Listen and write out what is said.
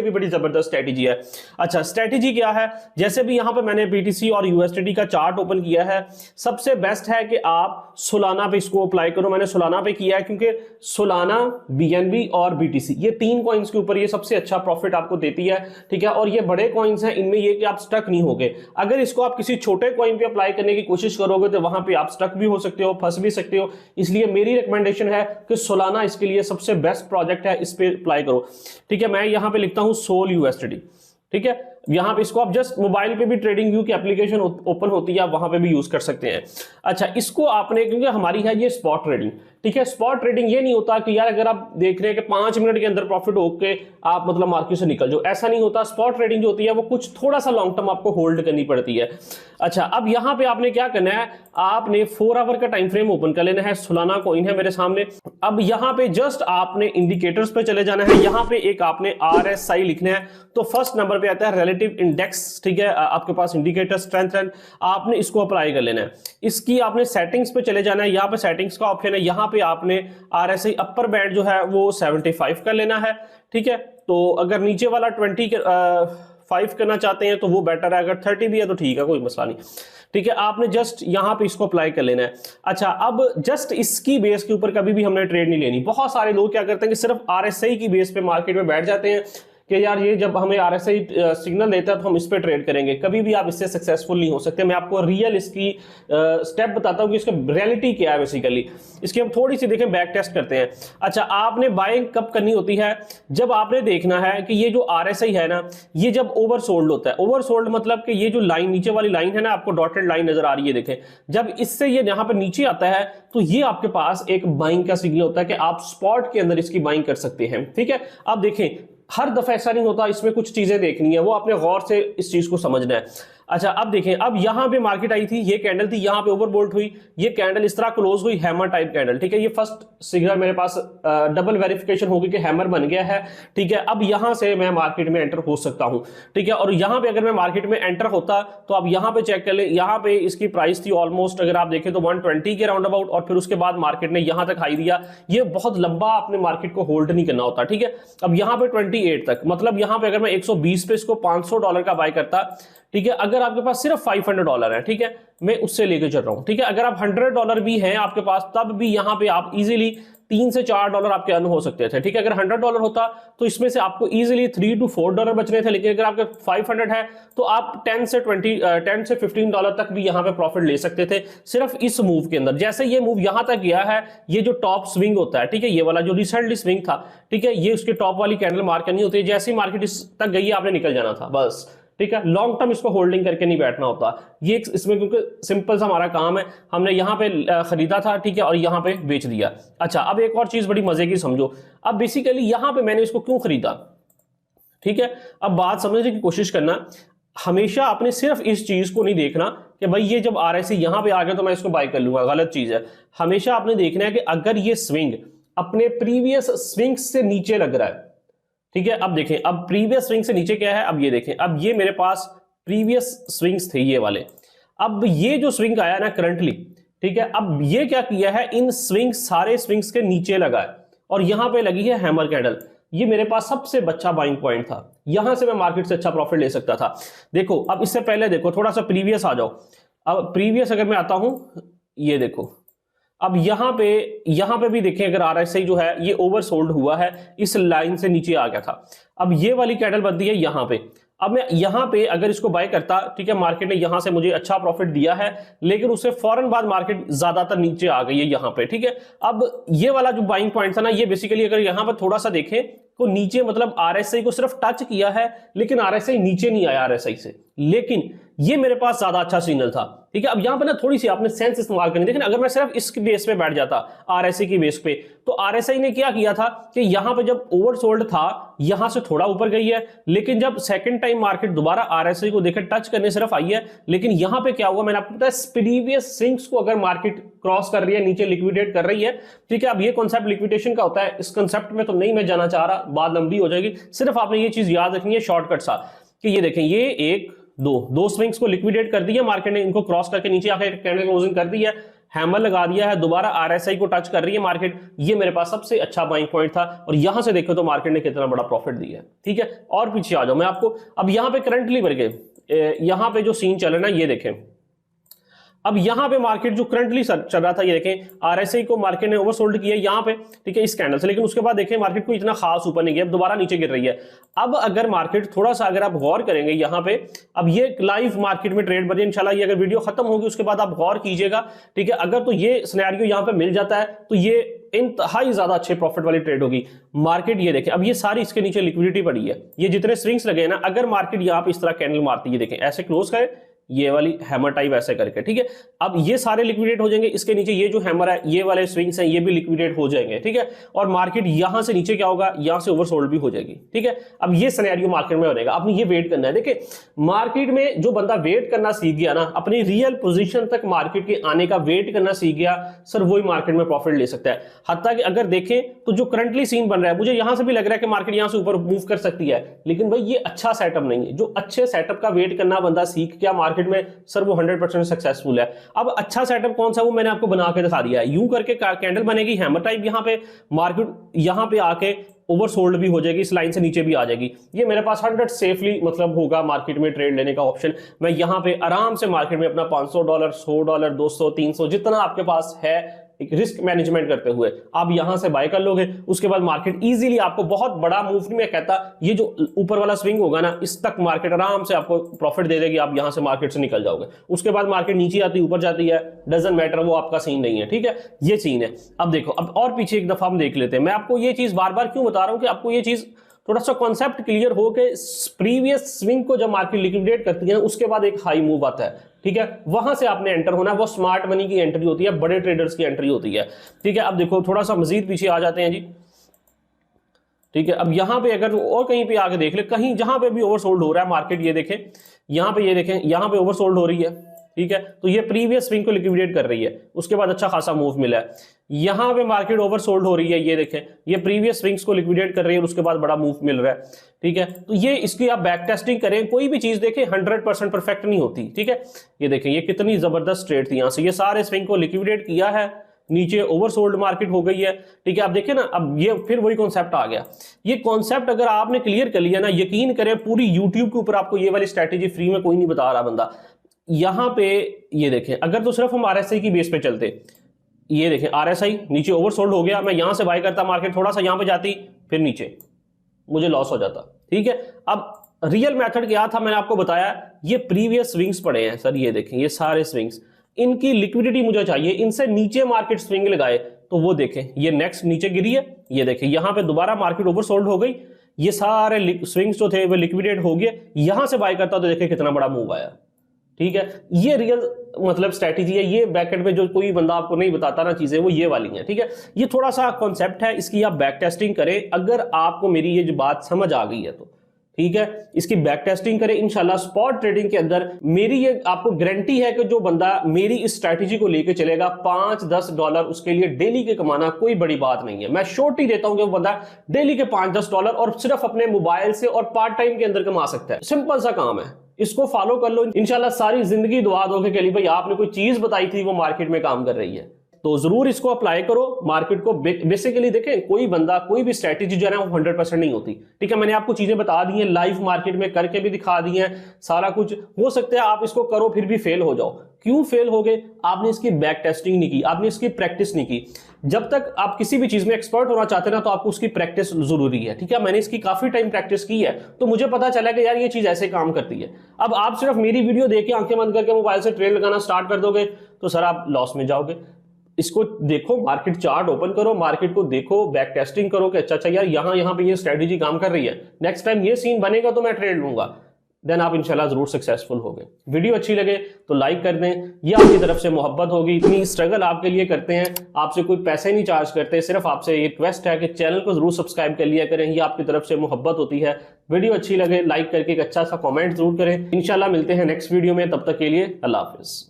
भी बड़ी जबरदस्त स्ट्रेटेजी है। अच्छा, स्ट्रेटेजी क्या है, जैसे भी यहां पे मैंने बीटीसी और यूएसडीटी का चार्ट ओपन किया है, सबसे बेस्ट है कि आप सोलाना पे इसको अप्लाई करो। मैंने सोलाना पे किया है क्योंकि सोलाना, बीएनबी और बीटीसी ये 3 कॉइन्स के ऊपर ये सबसे अच्छा प्रॉफिट आपको देती है, ठीक है। और ये बड़े कॉइन्स हैं, इनमें ये कि आप स्टक नहीं होगे। अगर इसको आप किसी छोटे कॉइन पे अप्लाई करने की कोशिश करोगे तो वहां पे आप स्टक भी हो सकते हो, फंस भी सकते हो। इसलिए मेरी रिकमेंडेशन है कि सोलाना इसके लिए सबसे बेस्ट प्रोजेक्ट है, इस पे अप्लाई करो, ठीक है। मैं यहां पे लिखता हूं सोल यूएसडी, ठीक है। यहां पे इसको आप जस्ट मोबाइल पे भी ट्रेडिंग व्यू की एप्लीकेशन ओपन होती है, आप वहां पे भी यूज कर सकते हैं। अच्छा, इसको आपने, क्योंकि हमारी है ये स्पॉट ट्रेडिंग, ठीक है। स्पॉट ट्रेडिंग ये नहीं होता कि यार अगर आप देख रहे हैं कि 5 मिनट के अंदर प्रॉफिट होके आप मतलब मार्केट से निकल जाओ, ऐसा नहीं होता। स्पॉट ट्रेडिंग जो होती है वो कुछ थोड़ा सा लॉन्ग टर्म आपको होल्ड करनी पड़ती है। अच्छा, अब यहां पे आपने क्या करना है, आपने 4 आवर का टाइम फ्रेम ओपन कर लेना है। सोलाना कॉइन है मेरे सामने। अब यहां पे जस्ट आपने इंडिकेटर्स पे चले जाना है। यहां पे एक आपने आरएसआई लिखना है, तो फर्स्ट नंबर पे आता है रिलेटिव इंडेक्स, ठीक है। आपके पास इंडिकेटर स्ट्रेंथ है, आपने इसको अप्लाई कर लेना है। इसकी आपने सेटिंग्स पे चले जाना है। यहां पे सेटिंग्स का ऑप्शन है, यहां पे आपने आरएसआई अपर बैंड जो है वो 75 कर लेना है, ठीक है। तो अगर नीचे वाला 25 करना चाहते हैं तो वो बेटर है, अगर 30 भी है तो ठीक है, कोई मसला नहीं, ठीक है। आपने जस्ट यहां पे इसको अप्लाई कर लेना है। अच्छा, अब जस्ट इसकी बेस के ऊपर कभी भी हमने ट्रेड नहीं लेनी। बहुत सारे लोग क्या करते हैं कि सिर्फ आरएसआई की बेस पे मार्केट में बैठ जाते हैं कि यार ये जब हमें आरएसआई सिग्नल देता है तो हम इस पे ट्रेड करेंगे। कभी भी आप इससे सक्सेसफुल नहीं हो सकते। मैं आपको रियल इसकी स्टेप बताता हूं कि इसका रियलिटी क्या है। बेसिकली इसकी हम थोड़ी सी देखें, बैक टेस्ट करते हैं। अच्छा, आपने बाइंग कब करनी होती है, जब आपने देखना है कि ये जो आरएसआई है ना, ये जब ओवरसोल्ड होता है। ओवरसोल्ड मतलब कि ये जो लाइन, नीचे वाली लाइन है ना, आपको डॉटेड लाइन नजर आ रही है, देखें। जब इससे ये यहां पर नीचे आता है तो ये आपके पास एक बाइंग का सिग्नल होता है कि आप स्पॉट के अंदर इसकी बाइंग कर सकते हैं, ठीक है। अब देखें, हर दफा ऐसा नहीं होता, इसमें कुछ चीजें देखनी है, वो आपने गौर से इस चीज को समझना है। अच्छा, अब देखें, अब यहां पे मार्केट आई थी, ये कैंडल थी, यहां पे ओवरबोल्ट हुई, ये कैंडल इस तरह क्लोज हुई, हैमर टाइप कैंडल, ठीक है। ये फर्स्ट सिग्नल मेरे पास डबल वेरिफिकेशन होगी कि हैमर बन गया है, ठीक है। अब यहां से मैं मार्केट में एंटर हो सकता हूं, ठीक है। और यहां पे अगर मैं मार्केट में एंटर होता तो आप यहां पे चेक कर ले, यहां पे इसकी प्राइस थी ऑलमोस्ट, अगर आप देखें तो 120 के राउंड अबाउट, और फिर उसके बाद मार्केट ने यहां तक हाई दिया। ये बहुत लंबा आपने मार्केट को होल्ड नहीं करना होता, ठीक है। अब यहां पे 28 तक, मतलब यहां पे अगर मैं 120 पे इसको $500 का बाय करता, ठीक है। अगर आपके पास सिर्फ $500 है, ठीक है, मैं उससे लेके चल रहा हूं, ठीक है। अगर आप $100 भी हैं आपके पास, तब भी यहां पे आप इजीली $3 से $4 आपके अर्न हो सकते थे, ठीक है। अगर $100 होता तो इसमें से आपको इजीली $3 to $4 बचने थे। लेकिन अगर आपके 500 है तो आप 10 से $15 तक भी यहां पे प्रॉफिट ले सकते थे, सिर्फ इस मूव के अंदर। जैसे ये मूव यहां तक गया है, ये जो टॉप स्विंग होता है, ठीक है, ये वाला जो रिसेंटली स्विंग था, ठीक है, ये उसके टॉप वाली कैंडल मार्क करनी होती है। जैसे ही मार्केट इस तक गई है, आपने निकल जाना था बस, ठीक है। लॉन्ग टर्म इसको होल्डिंग करके नहीं बैठना होता। ये इसमें क्योंकि सिंपल सा हमारा काम है, हमने यहां पे खरीदा था, ठीक है, और यहां पे बेच दिया। अच्छा, अब एक और चीज बड़ी मजे की समझो। अब बेसिकली यहां पे मैंने इसको क्यों खरीदा, ठीक है। अब बात समझने की कोशिश करना, हमेशा आपने सिर्फ इस चीज को नहीं देखना कि भाई ये जब आरएसआई यहां पे आ गया तो मैं इसको बाय कर लूंगा, गलत चीज है। हमेशा आपने देखना है कि अगर ये स्विंग अपने प्रीवियस स्विंग से नीचे लग रहा है, ठीक है। अब देखें, अब प्रीवियस स्विंग से नीचे क्या है, अब ये देखें, अब ये मेरे पास प्रीवियस स्विंग्स थे ये वाले। अब ये जो स्विंग आया ना करंटली, ठीक है, अब ये क्या किया है, इन स्विंग्स, सारे स्विंग्स के नीचे लगा है और यहां पे लगी है हैमर कैंडल। ये मेरे पास सबसे अच्छा बाइंग पॉइंट था, यहां से मैं मार्केट से अच्छा प्रॉफिट ले सकता था। देखो, अब इससे पहले देखो, थोड़ा सा प्रीवियस आ जाओ। अब प्रीवियस अगर मैं आता हूं, ये देखो, अब यहां पे भी देखें, अगर आरएसआई जो है ये ओवरसोल्ड हुआ है, इस लाइन से नीचे आ गया था। अब ये वाली कैंडल बनती है यहां पे। अब मैं यहां पे अगर इसको बाय करता, ठीक है, मार्केट ने यहां से मुझे अच्छा प्रॉफिट दिया है, लेकिन उससे फौरन बाद मार्केट ज्यादातर नीचे आ गई है यहां पे, ठीक है। अब ये वाला जो बाइंग पॉइंट था ना, ये बेसिकली अगर यहां पर थोड़ा सा देखें तो नीचे, मतलब आरएसआई को सिर्फ टच किया है, लेकिन आरएसआई नीचे नहीं आया आरएसआई से, लेकिन ये मेरे पास ज्यादा अच्छा सिग्नल था, ठीक है। अब यहां पे ना थोड़ी सी आपने सेंस इस्तेमाल करनी। देखिए, अगर मैं सिर्फ इस बेस पे बैठ जाता, आरएसआई की बेस पे, तो आरएसआई ने क्या किया था कि यहां पे जब ओवरसोल्ड था, यहां से थोड़ा ऊपर गई है, लेकिन जब सेकंड टाइम मार्केट दोबारा आरएसआई को देखे टच करने सिर्फ आई है, लेकिन यहां पे क्या हुआ, मैंने आपको बताया, प्रीवियस स्विंग्स को अगर मार्केट क्रॉस कर रही है, नीचे लिक्विडेट कर रही है, ठीक है। अब ये कॉन्सेप्ट लिक्विडेशन का होता है, इस कॉन्सेप्ट में तो नहीं मैं जाना चाह रहा, बात लंबी हो जाएगी। सिर्फ आपने ये चीज याद रखनी है शॉर्टकट सा, कि ये देखें, ये एक दो स्विंग्स को लिक्विडेट कर दिया मार्केट ने, इनको क्रॉस करके नीचे आकर कैंडल क्लोजिंग कर दी है, हैमर लगा दिया है, दोबारा आरएसआई को टच कर रही है मार्केट, ये मेरे पास सबसे अच्छा बाइंग पॉइंट था और यहां से देखो तो मार्केट ने कितना बड़ा प्रॉफिट दिया है। ठीक है, और पीछे आ जाओ, मैं आपको अब यहां पे करंटली बढ़ गए, यहां पे जो सीन चल रहा है ना ये देखें, अब यहां पे मार्केट जो करंटली चल रहा था ये देखें, आरएसआई को मार्केट ने ओवरसोल्ड किया यहां पे, ठीक है, इस कैंडल से, लेकिन उसके बाद देखें मार्केट को इतना खास ऊपर नहीं गया, अब दोबारा नीचे गिर रही है। अब अगर मार्केट थोड़ा सा अगर आप गौर करेंगे यहां पे, अब ये लाइव मार्केट में ट्रेड बनी इंशाल्लाह, ये अगर वीडियो खत्म होगी उसके बाद आप गौर कीजिएगा, ठीक है, अगर तो ये सिनेरियो यहां पे मिल जाता है तो ये इंतहाई ज्यादा अच्छे प्रॉफिट वाली ट्रेड होगी। मार्केट ये देखें, अब ये सारी इसके नीचे लिक्विडिटी पड़ी है, ये जितने स्विंग्स लगे हैं ना, अगर मार्केट यहां पे इस तरह कैंडल मारती है, देखें ऐसे क्लोज करे, ये वाली हैमर टाइप ऐसे करके, ठीक है, अब ये सारे लिक्विडेट हो जाएंगे, इसके नीचे ये जो हैमर है, ये वाले स्विंग्स हैं, ये भी लिक्विडेट हो जाएंगे, ठीक है, और मार्केट यहां से नीचे क्या होगा, यहां से ओवरसोल्ड भी हो जाएगी। ठीक है, अब ये सिनेरियो मार्केट में होगा, आपने ये वेट करना है। देखिए मार्केट में जो बंदा वेट करना सीख गया ना, अपनी रियल पोजीशन तक मार्केट के आने का वेट करना सीख गया, सर वही मार्केट में प्रॉफिट ले सकता है। हत्ता कि अगर देखें तो जो करंटली सीन बन रहा है, मुझे यहां से भी लग रहा है कि मार्केट यहां से ऊपर मूव कर सकती है, लेकिन भाई ये अच्छा सेटअप नहीं है। जो अच्छे सेटअप का वेट करना बंदा सीख गया मार्केट में, सर वो 100% सक्सेसफुल है। अब अच्छा सेटअप कौन सा, वो मैंने आपको बना के दिखा दिया है। यूं करके कैंडल बनेगी हैमर टाइप, यहां पे मार्केट यहां पे आके ओवरसोल्ड भी हो जाएगी, इस लाइन से नीचे भी आ जाएगी। ये मेरे पास 100 सेफली मतलब होगा मार्केट में ट्रेड लेने का ऑप्शन। मैं यहां पे आराम से मार्केट में अपना $500, $100, 200, 300 जितना आपके पास है, एक रिस्क मैनेजमेंट करते हुए आप यहां से बाय कर लोगे। उसके बाद मार्केट इजीली आपको बहुत बड़ा मूव नहीं मैं कहता, ये जो ऊपर वाला स्विंग होगा ना, इस तक मार्केट आराम से आपको प्रॉफिट दे देगी, आप यहां से मार्केट से निकल जाओगे। उसके बाद मार्केट नीचे आती ऊपर जाती है, डजंट मैटर, वो आपका सीन नहीं है। ठीक है, ये सीन है। अब देखो, अब और पीछे एक दफा हम देख लेते हैं। मैं आपको ये चीज बार बार क्यों बता रहा हूं कि आपको ये चीज थोड़ा सा कॉन्सेप्ट क्लियर हो के प्रीवियस स्विंग को जब मार्केट लिक्विडेट करती है उसके बाद एक हाई मूव आता है, ठीक है, वहां से आपने एंटर होना है। वो स्मार्ट मनी की एंट्री होती है, बड़े ट्रेडर्स की एंट्री होती है। ठीक है, अब देखो थोड़ा सा मजीद पीछे आ जाते हैं जी। ठीक है, अब यहां पे अगर और कहीं पे आगे देख ले, कहीं जहां पे भी ओवरसोल्ड हो रहा है मार्केट, ये देखें यहां पे, ये देखें यहां पे ओवरसोल्ड हो रही है। ठीक है, तो ये प्रीवियस स्विंग को लिक्विडेट कर रही है, उसके बाद अच्छा खासा मूव मिला है। यहां पे मार्केट ओवरसोल्ड हो रही है, ये देखें ये प्रीवियस स्विंग्स को लिक्विडेट कर रही है और उसके बाद बड़ा मूव मिल रहा है। ठीक है, तो ये इसकी आप बैक टेस्टिंग करें, कोई भी चीज देखें 100% परफेक्ट नहीं होती। ठीक है, ये देखें ये कितनी जबरदस्त ट्रेड थी, यहां से ये सारे स्विंग को लिक्विडेट किया है, नीचे ओवरसोल्ड मार्केट हो गई है। ठीक है, आप देखिए ना, अब ये फिर वही कॉन्सेप्ट आ गया। ये कॉन्सेप्ट अगर आपने क्लियर कर लिया ना, यकीन करें पूरी यूट्यूब के ऊपर आपको ये वाली स्ट्रैटेजी फ्री में कोई नहीं बता रहा बंदा। यहां पे ये देखें, अगर तो सिर्फ हम आरएसआई की बेस पे चलते, ये देखें आरएसआई नीचे ओवरसोल्ड हो गया, मैं यहां से बाय करता, मार्केट थोड़ा सा यहां पे जाती, फिर नीचे मुझे लॉस हो जाता। ठीक है, अब रियल मेथड क्या था मैंने आपको बताया, ये प्रीवियस स्विंग्स पड़े हैं सर, ये देखें ये सारे स्विंग्स, इनकी लिक्विडिटी मुझे चाहिए, इनसे नीचे मार्केट स्विंग लगाए तो वो देखें ये नेक्स्ट नीचे गिरी है, ये देखें यहां पे दोबारा मार्केट ओवरसोल्ड हो गई, ये सारे स्विंग्स जो थे वो लिक्विडेट हो गए, यहां से बाय करता तो देखें कितना बड़ा मूव आया। ठीक है, ये रियल मतलब स्ट्रैटेजी है। ये बैकेट में जो कोई बंदा आपको नहीं बताता ना चीजें, वो ये वाली हैं। ठीक है, ये थोड़ा सा कॉन्सेप्ट है, इसकी आप बैक टेस्टिंग करें। अगर आपको मेरी ये जो बात समझ आ गई है तो ठीक है, इसकी बैक टेस्टिंग करें इंशाल्लाह। स्पॉट ट्रेडिंग के अंदर मेरी ये आपको गारंटी है कि जो बंदा मेरी इस स्ट्रैटेजी को लेके चलेगा, $5-10 उसके लिए डेली के कमाना कोई बड़ी बात नहीं है। मैं श्योरिटी देता हूं कि वो बंदा डेली के $5-10 और सिर्फ अपने मोबाइल से और पार्ट टाइम के अंदर कमा सकता है। सिंपल सा काम है, इसको फॉलो कर लो, इंशाल्लाह सारी जिंदगी दुआ दोगे कि भाई आपने कोई चीज बताई थी वो मार्केट में काम कर रही है। तो जरूर इसको अप्लाई करो मार्केट को। बेसिकली देखें, कोई बंदा कोई भी स्ट्रैटेजी जो है ना वो 100% नहीं होती। ठीक है, मैंने आपको चीजें बता दी हैं, लाइव मार्केट में करके भी दिखा दी हैं, सारा कुछ हो सकता है आप इसको करो फिर भी फेल हो जाओ। क्यों फेल हो गए? आपने इसकी बैक टेस्टिंग नहीं की, आपने इसकी प्रैक्टिस नहीं की। जब तक आप किसी भी चीज में एक्सपर्ट होना चाहते हैं ना, तो आपको उसकी प्रैक्टिस जरूरी है। ठीक है, मैंने इसकी काफी टाइम प्रैक्टिस की है, तो मुझे पता चला कि यार ये चीज ऐसे काम करती है। अब आप सिर्फ मेरी वीडियो देख के आंखें बंद करके मोबाइल से ट्रेड लगाना स्टार्ट कर दोगे तो सर आप लॉस में जाओगे। इसको देखो, मार्केट चार्ट ओपन करो, मार्केट को देखो, बैक टेस्टिंग करो कि अच्छा यार यहाँ पे ये स्ट्रेटेजी काम कर रही है, नेक्स्ट टाइम ये सीन बनेगा तो मैं ट्रेड लूंगा, देन आप इंशाल्लाह जरूर सक्सेसफुल होगे। वीडियो अच्छी लगे तो लाइक कर दें, ये आपकी तरफ से मोहब्बत होगी। इतनी स्ट्रगल आपके लिए करते हैं, आपसे कोई पैसे नहीं चार्ज करते, सिर्फ आपसे ये रिक्वेस्ट है कि चैनल को जरूर सब्सक्राइब कर लिया करें, ये आपकी तरफ से मोहब्बत होती है। वीडियो अच्छी लगे लाइक करके एक अच्छा सा कॉमेंट जरूर करें। इंशाल्लाह मिलते हैं नेक्स्ट वीडियो में, तब तक के लिए अल्लाह हाफिज।